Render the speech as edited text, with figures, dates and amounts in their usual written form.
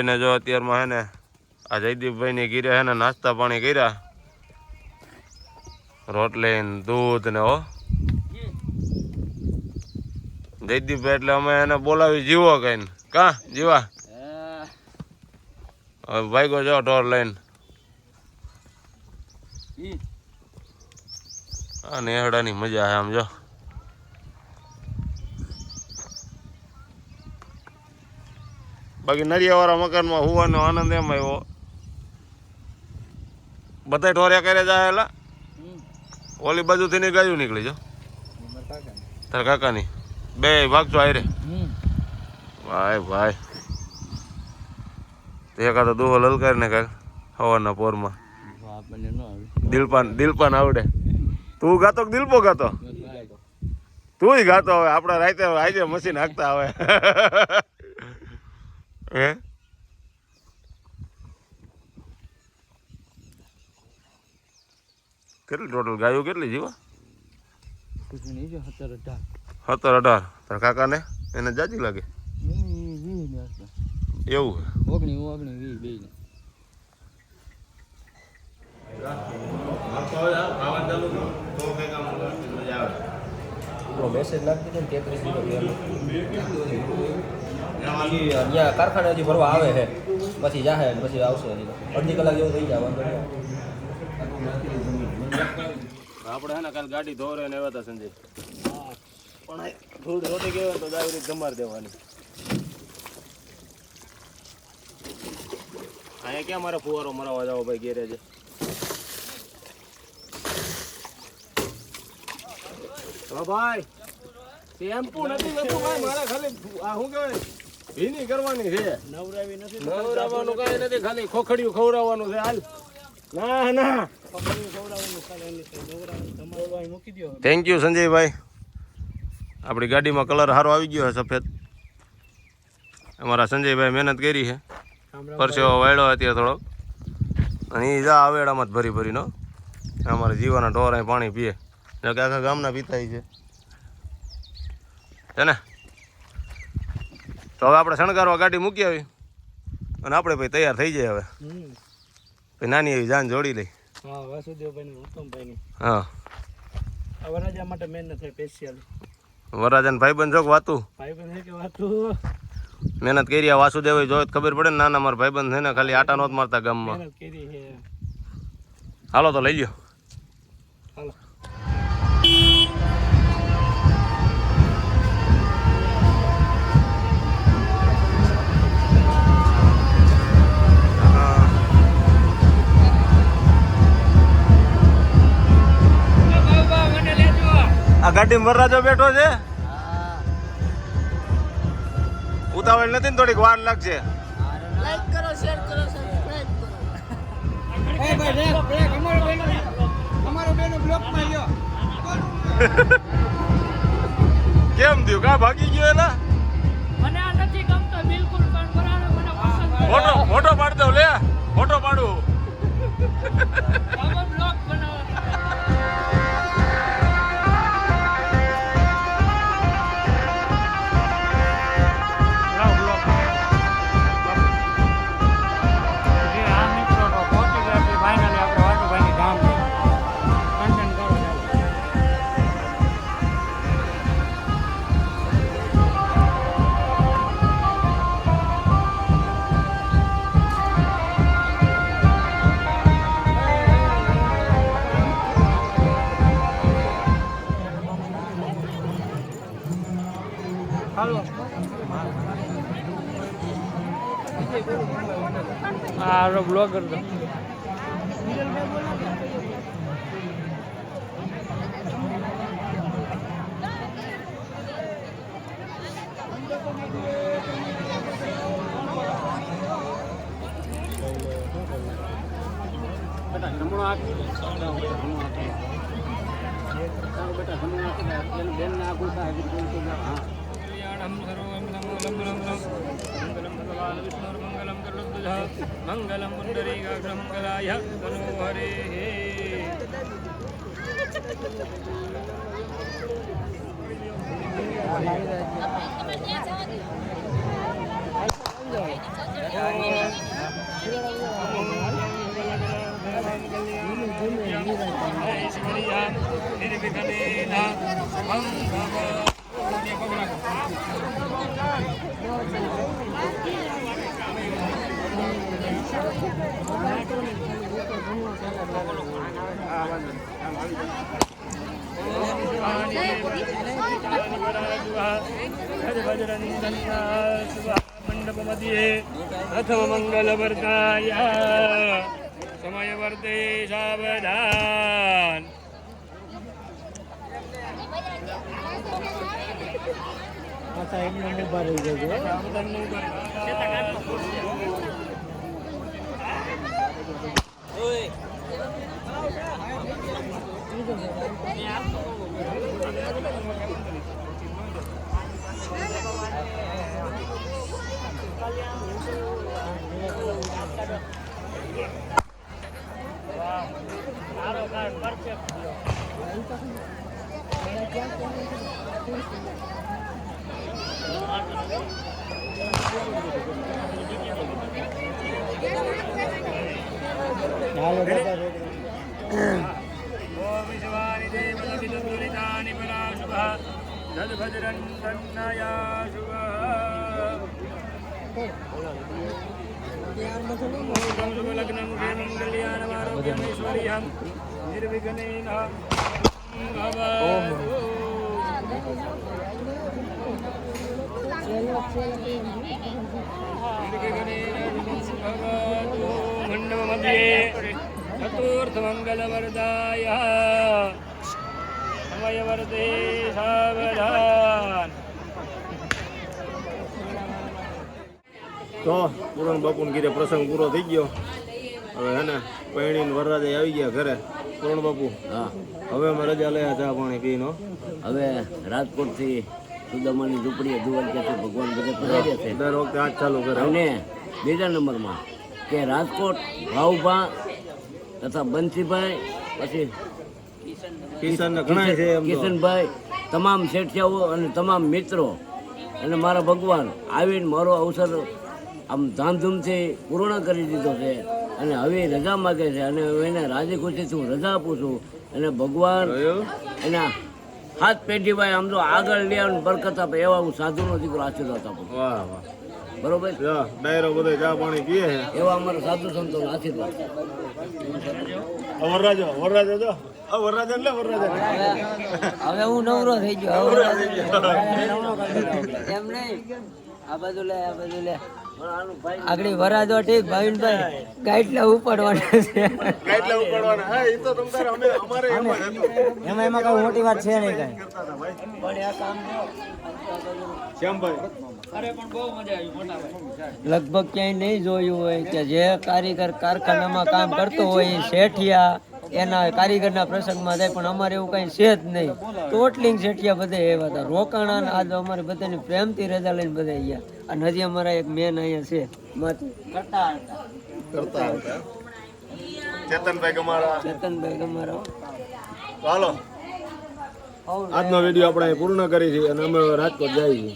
ને જો અત્યારમાં હે ને આ જયદીપભાઈ ની ગીરે હે ને નાસ્તા પાણી કર્યા, રોટલી દૂધ ને હો જયદીપભાઈ એટલે અમે એને બોલાવી જીવો કઈ કા જીવા ભાઈ ગો જાઓ ઢોર લઈને આ નેહડાની મજા છે આમ જો બાકી નરિયાવાળા મકાનમાં હોવાનો આનંદ એમ આવ્યો બધા ઢોર્યા કરે જાય ઓલી બાજુથી ની ગાયું નીકળી જો તારા કાકાની બે ભાગજો આયરે ભાઈ ભાઈ એકાદો દુહો લલકાર ને કાલ હવાના પોરમાં દિલપાન આવડે તું ગાતો કે દિલપો ગાતો તું ગાતો હવે આપડા રાતે આજે મશીન હાંકતા હવે હે કેટલી ટોટલ ગાયો કેટલી જીવા 17-18 તારા કાકા ને એને જાજી લાગે એવું મેસેજ નાખી દીધો ને 33 અહીંયા કારખાને હજી ભરવા આવે છે પછી જાહે પછી આવશે અડધી કલાક જેવું થઈ જાય વાંધો આપણે હે ને કાલ ગાડી ધોરે ને એવા હતા સંજય પણ થોડી રોટી ગયો તો આવી રીતે જમાર દેવાની અહીંયા ક્યાં મારે ફુવારો મરાવવા જાવ ભાઈ ગેરેજ તો ભાઈ શેમ્પુ નથી લેતું ભાઈ મારે ખાલી આ શું કહેવાય ભીની કરવાની છે નવરાવી નથી નવરાવવાનું કઈ નથી ખાલી ખોખડિયું ખવડાવવાનું છે હાલ ના થેન્ક યુ સંજયભાઈ આપણી ગાડીમાં કલર સારો આવી ગયો છે સફેદ અમારા સંજયભાઈ મહેનત કરી છે પરસેવો વાળ્યો અત્યારે થોડોક અને એ જા આવેડામાં જ ભરી ભરીનો અમારે જીવાના ઢોર અહીં પાણી પીએ આખા ગામના પીતા છે ને તો હવે આપણે શણગારવા ગાડી મૂકી આવી અને આપણે ભાઈ તૈયાર થઈ જાય હવે નાની એવી જાન જોડી લઈ હા વાસુદેવભાઈ ઉત્તમભાઈ હા વરરાજા માટે મહેનત છે સ્પેશિયલ વરરાજા ને ભાઈબંધ જો વાતું ભાઈબંધ છે કે વાતું મહેનત કરી વાસુદેવ જોઈ ખબર પડે ને નાના મારા ભાઈબંધ છે ને ખાલી આટા નોત મારતા ગામમાં મહેનત કરી છે હાલો તો લઈ લ્યો હાલો આ ગાડીમાં વરરાજો બેઠો છે ઉતાવળ નથી ને થોડીક વાર લાગશે લાઈક કરો શેર કરો સબસ્ક્રાઇબ કરો એ ભાઈ બ્રેક અમારો બેનો બ્લોક માં લ્યો કેમ થયું કા ભાગી ગયો એલા મને આ નથી ગમતો બિલકુલ પણ બરાબર મને પસંદ મોટો પાડ દો લે મોટો પાડું આમાં બ્લોગ બનાવો આ બ્લોગર તો મંગલમ પુંડરીકાક્ષ મંગલાય તનોહરે પ્રથમ મંગલ વર્તાય સમય વર્તે સાવધાન ચતુર્થ મંગલ વરદાય સમય વર્તે સાવધાન. તો પૂરણ બાપુને ઘીરે પ્રસંગ પૂરો થઈ ગયો. હવે હે ને પૈણીને વરરાજે આવી ગયા ઘરે. પૂરણ બાપુ, હા, હવે અમે રજા લયા ચા પાણી પીનો. હવે રાજકોટથી સુદામાની ઝૂંપડીએ દ્વારકાથી ભગવાન બધે પધાર્યા છે. દર વખતે આજ ચાલુ કરે. અને બીજા નંબરમાં કે રાજકોટ ભાવભા તથા બંસીભાઈ, પછી કિશન ને ઘણા છે એમ તો. કિશનભાઈ, તમામ શેઠિયાઓ અને તમામ મિત્રો અને મારા ભગવાન આવીને મારો અવસર આમ ધામધૂમથી પૂર્ણ કરી દીધો છે. અને હવે રજા માગે છે અને હવે એને રાજી ખુશીથી હું રજા આપું છું. અને ભગવાન જોયું? એના હાથ પેઢી ભાઈ આમ તો આગળ લે અને બરકત આપે એવા હું સાધુનો દીકરો આશીર્વાદ આપું છું. વાહ વાહ. બરોબર, જા, ડાયરો બધો ચા પાણી પીએ છે. એવા અમારા સાધુ સંતોનો આશીર્વાદ. વરરાજો વરરાજો જો. વરરાજા એટલે વરરાજા. હવે હું નવરો થઈ ગયો. એમ નહીં, આ બાજુ લે, આ બાજુ લે. આગળ વરાજો ઠીક ભાવિનભાઈ ગાઈટલા ઉપાડવાના છે. કેટલા ઉપાડવાના? હા, ઈ તો તમ તારે અમારે એમ જ હતું. એમાં કઈ મોટી વાત છે નહીં કઈ. શ્યામભાઈ, લગભગ ક્યાંય નહીં જોયું હોય કે જે કારીગર કારખાનામાં કામ કરતો હોય એ શેઠિયા એના કારીગરના પ્રસંગમાં જાય, પણ અમારે એવું કઈ છે જ નહીં. ટોટલિંગ શેઠિયા બધે એવા હતા. રોકાણા ને આજ અમારે બધાની પ્રેમથી રજા લઈને બધા ગયા. અને હજી અમારા એક મેન અહીંયા છે કરતા કરતા ચેતનભાઈ ગમારા. ચેતનભાઈ ગમારા. હાલો, આજનો વિડીયો આપણે અહીં પૂર્ણ કરી છે અને અમે રાજકોટ જઈએ છીએ.